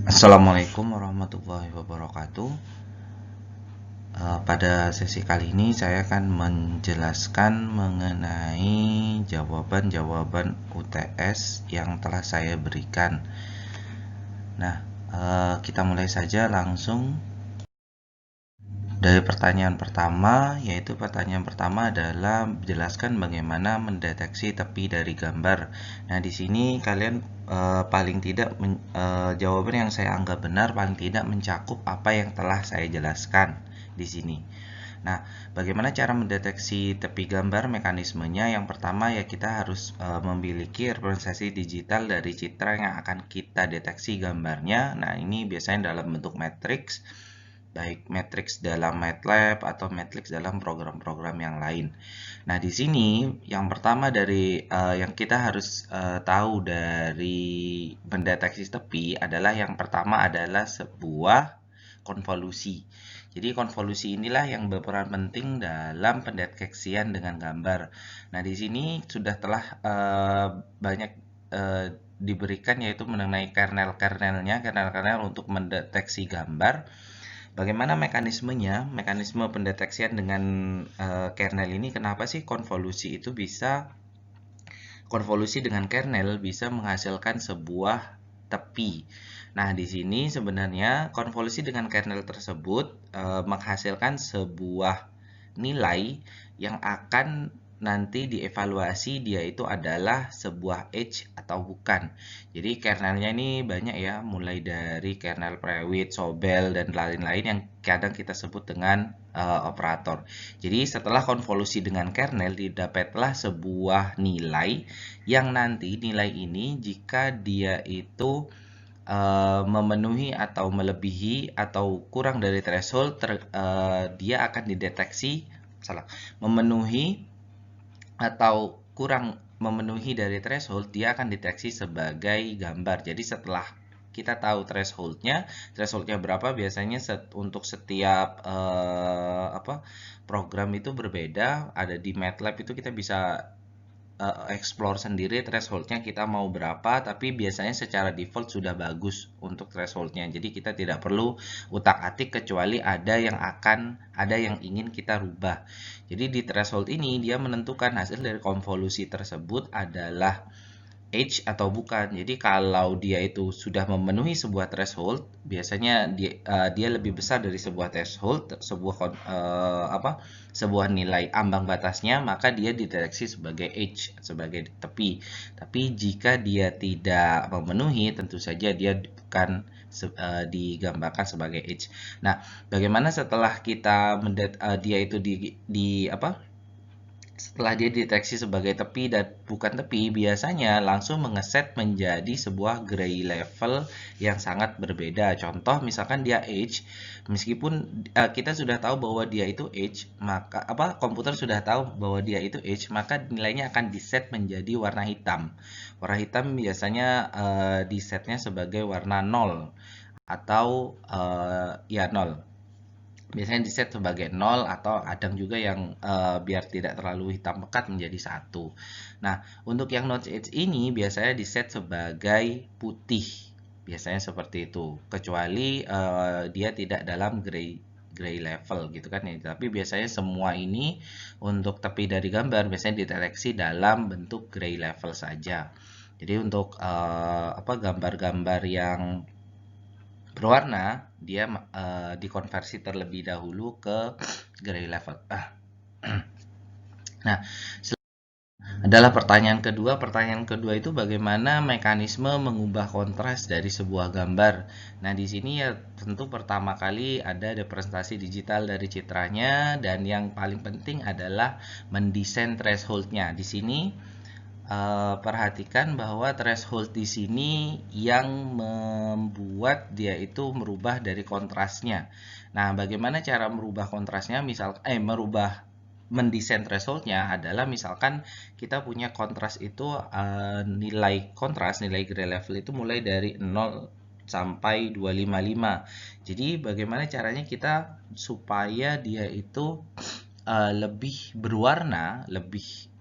Assalamualaikum warahmatullahi wabarakatuh. Pada sesi kali ini saya akan menjelaskan mengenai jawaban-jawaban UTS yang telah saya berikan. Nah, kita mulai saja langsung dari pertanyaan pertama, yaitu pertanyaan pertama adalah jelaskan bagaimana mendeteksi tepi dari gambar. Nah, di sini kalian paling tidak jawaban yang saya anggap benar paling tidak mencakup apa yang telah saya jelaskan di sini. Nah, bagaimana cara mendeteksi tepi gambar? Mekanismenya yang pertama ya kita harus memiliki representasi digital dari citra yang akan kita deteksi gambarnya. Nah, ini biasanya dalam bentuk matriks, baik matriks dalam MATLAB atau matriks dalam program-program yang lain. Nah, di sini yang pertama dari yang kita harus tahu dari mendeteksi tepi adalah yang pertama adalah sebuah konvolusi. Jadi konvolusi inilah yang berperan penting dalam pendeteksian dengan gambar. Nah, di sini sudah telah banyak diberikan yaitu mengenai kernel-kernel untuk mendeteksi gambar. Bagaimana mekanismenya? Mekanisme pendeteksian dengan kernel ini, kenapa sih konvolusi dengan kernel bisa menghasilkan sebuah tepi? Nah, di sini sebenarnya konvolusi dengan kernel tersebut menghasilkan sebuah nilai yang akan nanti dievaluasi dia itu adalah sebuah edge atau bukan. Jadi kernelnya ini banyak ya, mulai dari kernel Prewitt, Sobel, dan lain-lain yang kadang kita sebut dengan operator. Jadi setelah konvolusi dengan kernel didapatlah sebuah nilai yang nanti nilai ini jika dia itu memenuhi atau melebihi atau kurang dari threshold, dia akan dideteksi memenuhi atau kurang memenuhi dari threshold, dia akan deteksi sebagai gambar. Jadi setelah kita tahu thresholdnya berapa, biasanya untuk setiap program itu berbeda. Ada di MATLAB itu kita bisa explore sendiri thresholdnya kita mau berapa, tapi biasanya secara default sudah bagus untuk thresholdnya, jadi kita tidak perlu utak-atik kecuali ada yang ingin kita rubah. Jadi di threshold ini dia menentukan hasil dari konvolusi tersebut adalah edge atau bukan. Jadi kalau dia itu sudah memenuhi sebuah threshold, biasanya dia lebih besar dari sebuah threshold, sebuah nilai ambang batasnya, maka dia dideteksi sebagai edge, sebagai tepi. Tapi jika dia tidak memenuhi, tentu saja dia bukan digambarkan sebagai edge. Nah, bagaimana setelah kita dia itu setelah dia deteksi sebagai tepi dan bukan tepi, biasanya langsung mengeset menjadi sebuah gray level yang sangat berbeda. Contoh misalkan dia edge, meskipun kita sudah tahu bahwa dia itu edge, maka komputer sudah tahu bahwa dia itu edge, maka nilainya akan diset menjadi warna hitam. Warna hitam biasanya disetnya sebagai warna 0 atau ya 0. Biasanya di set sebagai 0 atau kadang juga yang biar tidak terlalu hitam pekat menjadi 1. Nah, untuk yang notch edge ini biasanya di set sebagai putih. Biasanya seperti itu. Kecuali dia tidak dalam gray level gitu kan ya. Tapi biasanya semua ini untuk tepi dari gambar biasanya dideteksi dalam bentuk gray level saja. Jadi untuk gambar-gambar yang berwarna, dia dikonversi terlebih dahulu ke gray level. Nah, adalah pertanyaan kedua. Pertanyaan kedua itu bagaimana mekanisme mengubah kontras dari sebuah gambar. Nah, di sini ya tentu pertama kali ada representasi digital dari citranya, dan yang paling penting adalah mendesain thresholdnya. Di sini perhatikan bahwa threshold di sini yang membuat dia itu merubah dari kontrasnya. Nah, bagaimana cara merubah kontrasnya? Mendesain thresholdnya adalah misalkan kita punya kontras itu nilai gray level itu mulai dari 0 sampai 255. Jadi bagaimana caranya kita supaya dia itu lebih berwarna, lebih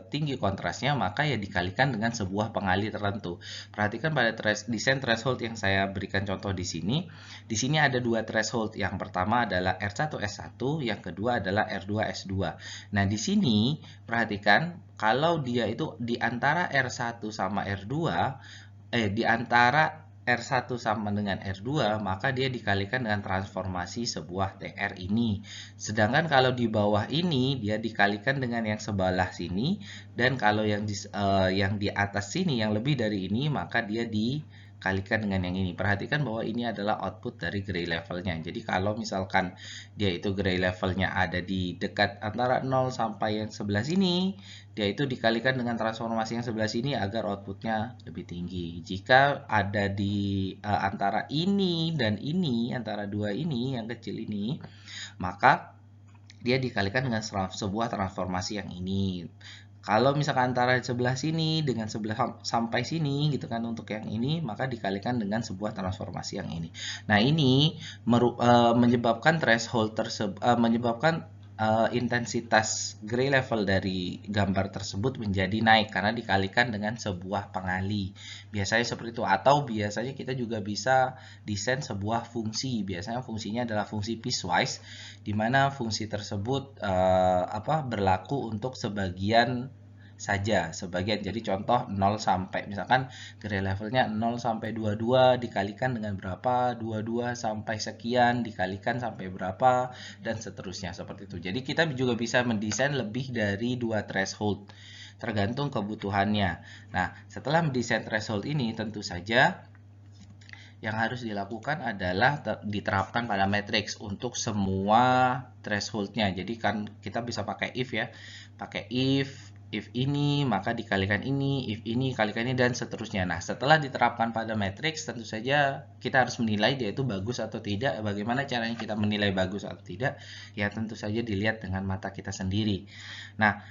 tinggi kontrasnya, maka ya dikalikan dengan sebuah pengali tertentu. Perhatikan pada desain threshold yang saya berikan contoh di sini. Di sini ada dua threshold. Yang pertama adalah R1S1, yang kedua adalah R2S2. Nah, di sini perhatikan kalau dia itu di antara R1 sama R2, di antara R1 sama dengan R2, maka dia dikalikan dengan transformasi sebuah TR ini. Sedangkan kalau di bawah ini, dia dikalikan dengan yang sebelah sini, dan kalau yang di atas sini, yang lebih dari ini, maka dia dikalikan dengan yang ini. Perhatikan bahwa ini adalah output dari gray levelnya. Jadi kalau misalkan dia itu gray levelnya ada di dekat antara 0 sampai yang sebelah sini, dia itu dikalikan dengan transformasi yang sebelah sini agar outputnya lebih tinggi. Jika ada di antara ini dan ini, antara dua ini, yang kecil ini, maka dia dikalikan dengan sebuah transformasi yang ini. Kalau misalkan antara sebelah sini dengan sebelah sampai sini gitu kan, untuk yang ini, maka dikalikan dengan sebuah transformasi yang ini. Nah, ini menyebabkan threshold menyebabkan intensitas gray level dari gambar tersebut menjadi naik karena dikalikan dengan sebuah pengali. Biasanya seperti itu, atau biasanya kita juga bisa desain sebuah fungsi. Biasanya fungsinya adalah fungsi piecewise, di mana fungsi tersebut berlaku untuk sebagian saja, sebagian. Jadi contoh 0 sampai misalkan gray levelnya 0 sampai 22 dikalikan dengan berapa, 22 sampai sekian dikalikan sampai berapa, dan seterusnya seperti itu. Jadi kita juga bisa mendesain lebih dari 2 threshold tergantung kebutuhannya. Nah, setelah mendesain threshold ini, tentu saja yang harus dilakukan adalah diterapkan pada matriks untuk semua thresholdnya. Jadi kan kita bisa pakai if ya, pakai if ini maka dikalikan ini, if ini kalikan ini, dan seterusnya. Nah, setelah diterapkan pada matriks, tentu saja kita harus menilai dia itu bagus atau tidak. Bagaimana caranya kita menilai bagus atau tidak? Ya tentu saja dilihat dengan mata kita sendiri. Nah,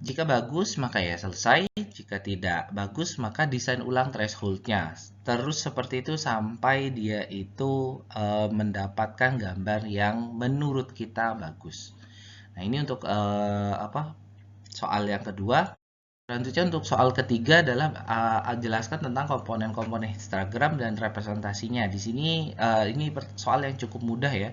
jika bagus, maka ya selesai. Jika tidak bagus, maka desain ulang thresholdnya. Terus seperti itu sampai dia itu mendapatkan gambar yang menurut kita bagus. Nah, ini untuk soal yang kedua. Selanjutnya untuk soal ketiga adalah jelaskan tentang komponen-komponen histogram dan representasinya. Di sini ini soal yang cukup mudah ya.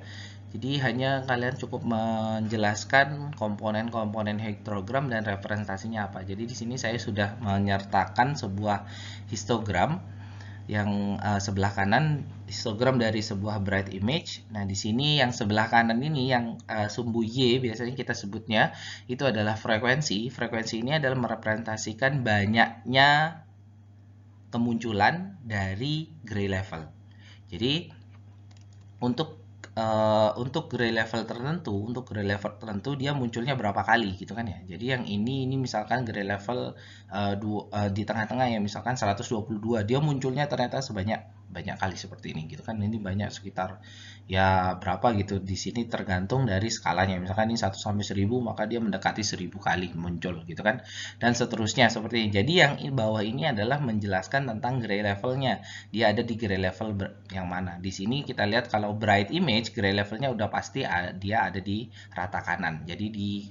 Jadi hanya kalian cukup menjelaskan komponen-komponen histogram dan representasinya apa. Jadi di sini saya sudah menyertakan sebuah histogram yang sebelah kanan histogram dari sebuah bright image. Nah, di sini yang sebelah kanan ini yang sumbu Y biasanya kita sebutnya itu adalah frekuensi. Frekuensi ini adalah merepresentasikan banyaknya kemunculan dari gray level. Jadi untuk gray level tertentu, dia munculnya berapa kali gitu kan ya. Jadi yang ini misalkan gray level di tengah-tengah ya, misalkan 122, dia munculnya ternyata banyak kali seperti ini gitu kan. Ini banyak sekitar ya berapa gitu. Di sini tergantung dari skalanya. Misalkan ini 1 sampai 1000, maka dia mendekati 1000 kali muncul gitu kan. Dan seterusnya seperti ini. Jadi yang bawah ini adalah menjelaskan tentang gray levelnya. Dia ada di gray level yang mana. Di sini kita lihat kalau bright image gray levelnya udah pasti dia ada di rata kanan. Jadi di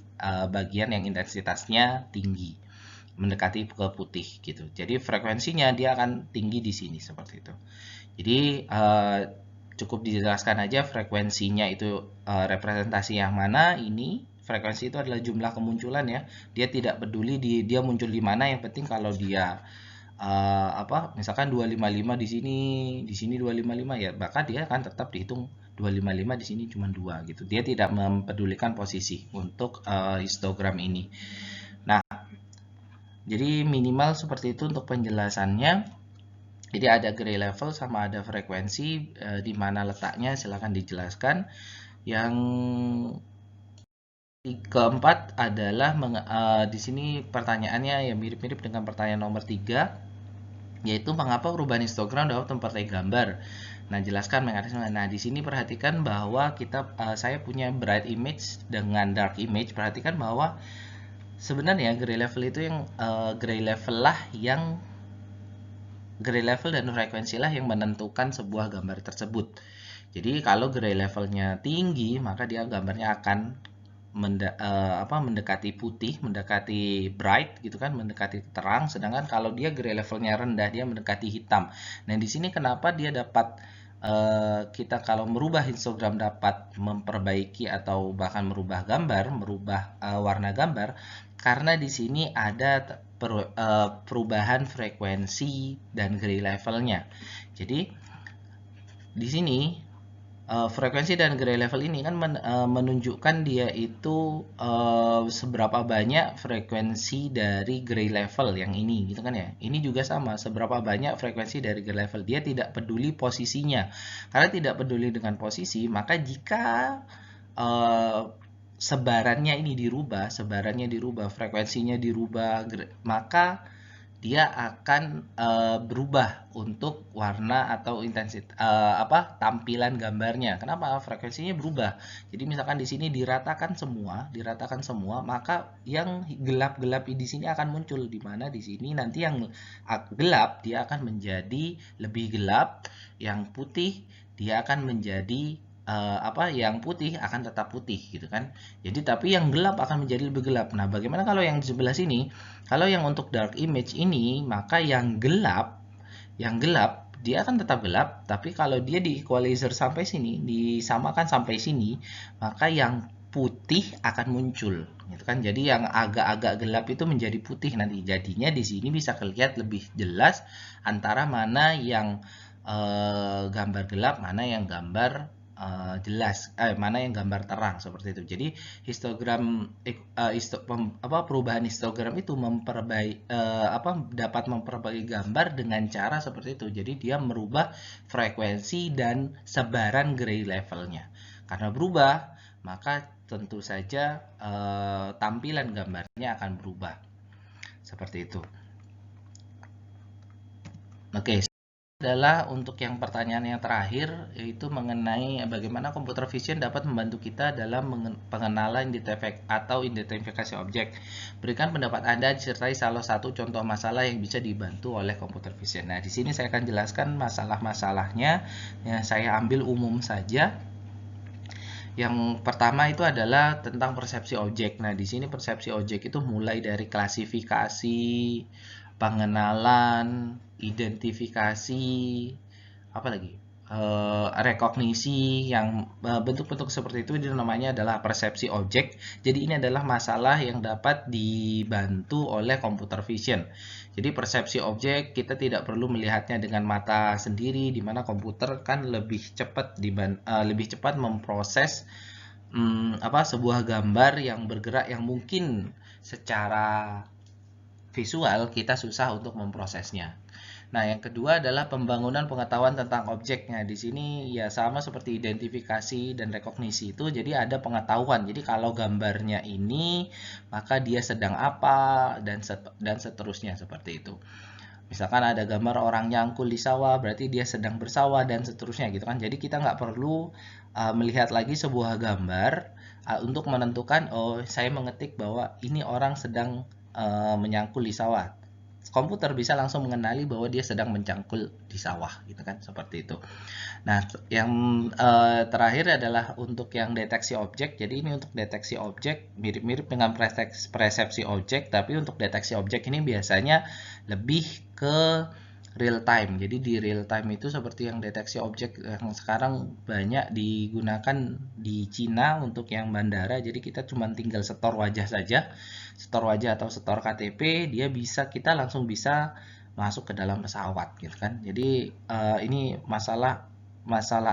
bagian yang intensitasnya tinggi, mendekati ke putih gitu. Jadi frekuensinya dia akan tinggi di sini seperti itu. Jadi cukup dijelaskan aja frekuensinya itu representasi yang mana. Ini frekuensi itu adalah jumlah kemunculan ya. Dia tidak peduli dia muncul di mana, yang penting kalau dia misalkan 255 di sini 255 ya, maka dia akan tetap dihitung 255, di sini cuma 2 gitu. Dia tidak mempedulikan posisi untuk histogram ini. Nah, jadi minimal seperti itu untuk penjelasannya. Jadi ada gray level sama ada frekuensi, di mana letaknya silahkan dijelaskan. Yang keempat adalah di sini pertanyaannya ya mirip-mirip dengan pertanyaan nomor 3, yaitu mengapa perubahan histogram dapat memperoleh gambar. Nah, jelaskan mekanisme. Nah, di sini perhatikan bahwa saya punya bright image dengan dark image. Perhatikan bahwa sebenarnya gray level itu yang gray level dan frekuensi lah yang menentukan sebuah gambar tersebut. Jadi kalau gray levelnya tinggi, maka dia gambarnya akan mendekati putih, mendekati bright gitu kan, mendekati terang, sedangkan kalau dia gray levelnya rendah dia mendekati hitam. Nah, di sini kenapa dia dapat kita kalau merubah histogram dapat memperbaiki atau bahkan merubah gambar, merubah warna gambar, karena di sini ada perubahan frekuensi dan gray levelnya. Jadi di sini frekuensi dan gray level ini kan menunjukkan dia itu seberapa banyak frekuensi dari gray level yang ini gitu kan ya. Ini juga sama, seberapa banyak frekuensi dari gray level. Dia tidak peduli posisinya. Karena tidak peduli dengan posisi, maka jika uh, sebarannya dirubah, frekuensinya dirubah, maka dia akan berubah untuk warna atau intensitas tampilan gambarnya. Kenapa? Frekuensinya berubah. Jadi misalkan di sini diratakan semua, maka yang gelap-gelap di sini akan muncul, di mana di sini nanti yang gelap dia akan menjadi lebih gelap, yang putih dia akan menjadi yang putih akan tetap putih gitu kan. Jadi tapi yang gelap akan menjadi lebih gelap. Nah, bagaimana kalau yang di sebelah sini? Kalau yang untuk dark image ini, maka yang gelap dia akan tetap gelap, tapi kalau dia di equalizer sampai sini, disamakan sampai sini, maka yang putih akan muncul, gitu kan. Jadi yang agak-agak gelap itu menjadi putih nanti. Jadinya di sini bisa kelihatan lebih jelas antara mana yang gambar gelap, mana yang gambar jelas, mana yang gambar terang seperti itu. Jadi histogram perubahan histogram itu dapat memperbaiki gambar dengan cara seperti itu. Jadi dia merubah frekuensi dan sebaran gray levelnya. Karena berubah, maka tentu saja tampilan gambarnya akan berubah. Seperti itu. Oke, adalah untuk yang pertanyaan yang terakhir, yaitu mengenai bagaimana computer vision dapat membantu kita dalam pengenalan atau identifikasi objek. Berikan pendapat Anda disertai salah satu contoh masalah yang bisa dibantu oleh computer vision. Nah, di sini saya akan jelaskan masalah-masalahnya. Ya, saya ambil umum saja. Yang pertama itu adalah tentang persepsi objek. Nah, di sini persepsi objek itu mulai dari klasifikasi, pengenalan, identifikasi, apa lagi? Rekognisi, yang bentuk-bentuk seperti itu namanya adalah persepsi objek. Jadi ini adalah masalah yang dapat dibantu oleh computer vision. Jadi persepsi objek kita tidak perlu melihatnya dengan mata sendiri, di mana komputer kan lebih cepat memproses sebuah gambar yang bergerak yang mungkin secara visual kita susah untuk memprosesnya. Nah, yang kedua adalah pembangunan pengetahuan tentang objeknya. Di sini ya sama seperti identifikasi dan rekognisi itu, jadi ada pengetahuan. Jadi kalau gambarnya ini, maka dia sedang apa dan seterusnya seperti itu. Misalkan ada gambar orang nyangkul di sawah, berarti dia sedang bersawah dan seterusnya gitu kan. Jadi kita nggak perlu melihat lagi sebuah gambar untuk menentukan, oh saya mengetik bahwa ini orang sedang menyangkul di sawah. Komputer bisa langsung mengenali bahwa dia sedang mencangkul di sawah gitu kan, seperti itu. Nah, yang terakhir adalah untuk yang deteksi objek. Jadi ini untuk deteksi objek mirip-mirip dengan persepsi objek, tapi untuk deteksi objek ini biasanya lebih ke real time. Jadi di real time itu seperti yang deteksi objek yang sekarang banyak digunakan di Cina untuk yang bandara. Jadi kita cuma tinggal setor wajah saja, setor wajah atau setor KTP, kita langsung bisa masuk ke dalam pesawat gitu kan. Jadi ini masalah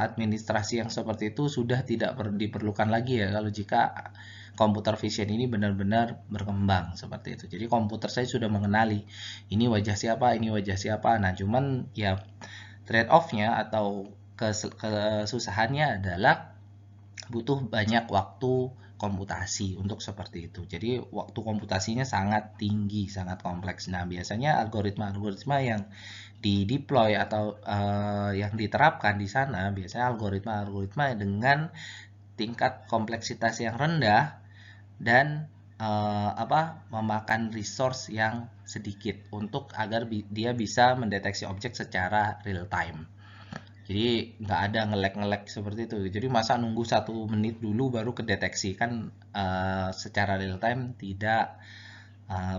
administrasi yang seperti itu sudah tidak diperlukan lagi ya kalau jika computer vision ini benar-benar berkembang seperti itu. Jadi komputer saya sudah mengenali ini wajah siapa, ini wajah siapa. Nah, cuman ya trade off-nya atau kesusahannya adalah butuh banyak waktu komputasi untuk seperti itu. Jadi waktu komputasinya sangat tinggi, sangat kompleks. Nah, biasanya algoritma-algoritma yang di-deploy atau yang diterapkan di sana biasanya algoritma-algoritma dengan tingkat kompleksitas yang rendah dan memakan resource yang sedikit untuk agar dia bisa mendeteksi objek secara real time. Jadi nggak ada nge-lag seperti itu. Jadi masa nunggu 1 menit dulu baru kedeteksi kan secara real time tidak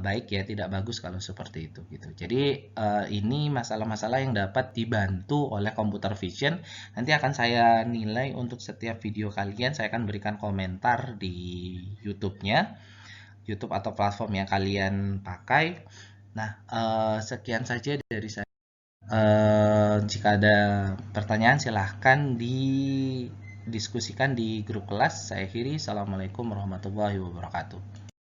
baik ya, tidak bagus kalau seperti itu gitu. Jadi ini masalah-masalah yang dapat dibantu oleh computer vision. Nanti akan saya nilai untuk setiap video kalian. Saya akan berikan komentar di YouTube-nya, YouTube atau platform yang kalian pakai. Nah, sekian saja dari saya. Jika ada pertanyaan silahkan didiskusikan di grup kelas. Saya akhiri. Assalamualaikum warahmatullahi wabarakatuh.